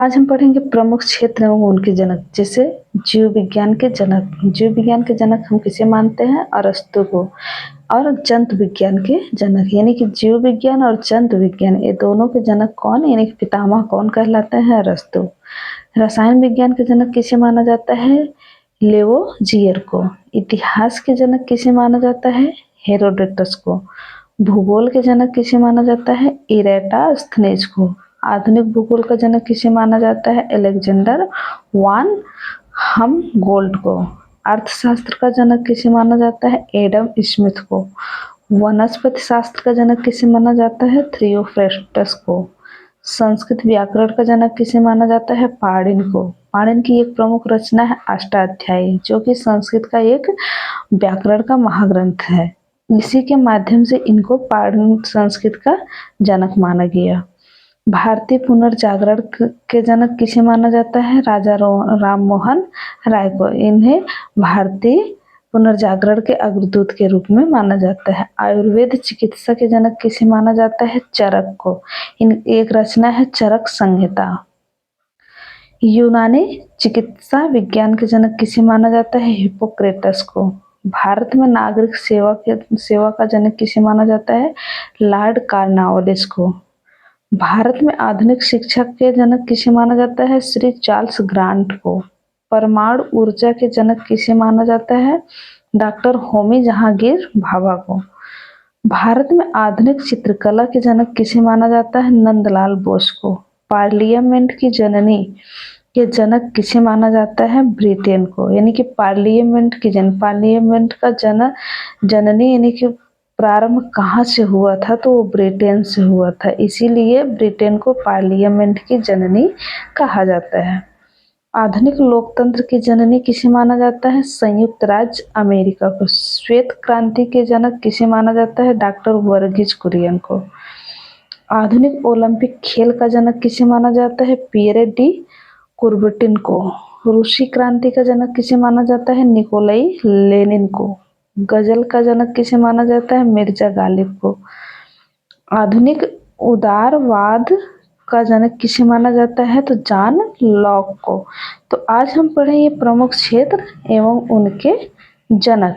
आज हम पढ़ेंगे प्रमुख क्षेत्र एवं उनके जनक। जैसे जीव विज्ञान के जनक। जीव विज्ञान के जनक हम किसे मानते हैं? अरस्तु को। और जंतु विज्ञान के जनक यानी कि जीव विज्ञान और जंतु विज्ञान, ये दोनों के जनक कौन यानी कि पितामह कौन कहलाते हैं? अरस्तु। रसायन विज्ञान के जनक किसे माना जाता है? लेवोजियर को। इतिहास के जनक किसे माना जाता है? हेरोडोटस को। भूगोल के जनक किसे माना जाता है? इरेटास्थनीज को। आधुनिक भूगोल का जनक किसे माना जाता है? अलेक्जेंडर वान हमगोल्ड को। अर्थशास्त्र का जनक किसे माना जाता है? एडम स्मिथ को। वनस्पति शास्त्र का जनक किसे माना जाता है? थियोफ्रेस्टस को। संस्कृत व्याकरण का जनक किसे माना जाता है? पाणिनि को। पाणिनि की एक प्रमुख रचना है अष्टाध्यायी, जो कि संस्कृत का एक व्याकरण का महाग्रंथ है। इसी के माध्यम से इनको पाणिनि संस्कृत का जनक माना गया। भारतीय पुनर्जागरण के जनक किसे माना जाता है? राजा राम मोहन राय को। इन्हें भारतीय पुनर्जागरण के अग्रदूत के रूप में माना जाता है। आयुर्वेद चिकित्सा के जनक किसे माना जाता है? चरक को। इन एक रचना है चरक संहिता। यूनानी चिकित्सा विज्ञान के जनक किसे माना जाता है? हिप्पोक्रेटस को। भारत में नागरिक सेवा का जनक किसे माना जाता है? लॉर्ड कॉर्नवालिस को। भारत में आधुनिक शिक्षा के जनक किसे माना जाता है? श्री चार्ल्स ग्रांट को। परमाणु ऊर्जा के जनक किसे माना जाता है? डॉक्टर होमी जहांगीर भाभा को। भारत में आधुनिक चित्रकला के जनक किसे माना जाता है? नंदलाल बोस को। पार्लियामेंट की जननी के जनक किसे माना जाता है? ब्रिटेन को। यानी कि पार्लियामेंट का जननी यानी कि प्रारंभ कहाँ से हुआ था? तो वो ब्रिटेन से हुआ था, इसीलिए ब्रिटेन को पार्लियामेंट की जननी कहा जाता है। आधुनिक लोकतंत्र की जननी किसे माना जाता है? संयुक्त राज्य अमेरिका को। श्वेत क्रांति के जनक किसे माना जाता है? डॉक्टर वर्गीज कुरियन को। आधुनिक ओलंपिक खेल का जनक किसे माना जाता है? पियरे डी कुर्बटिन को। रूसी क्रांति का जनक किसे माना जाता है? निकोलाई लेनिन को। गजल का जनक किसे माना जाता है? मिर्जा गालिब को। आधुनिक उदारवाद का जनक किसे माना जाता है? तो जॉन लॉक को। तो आज हम पढ़े ये प्रमुख क्षेत्र एवं उनके जनक।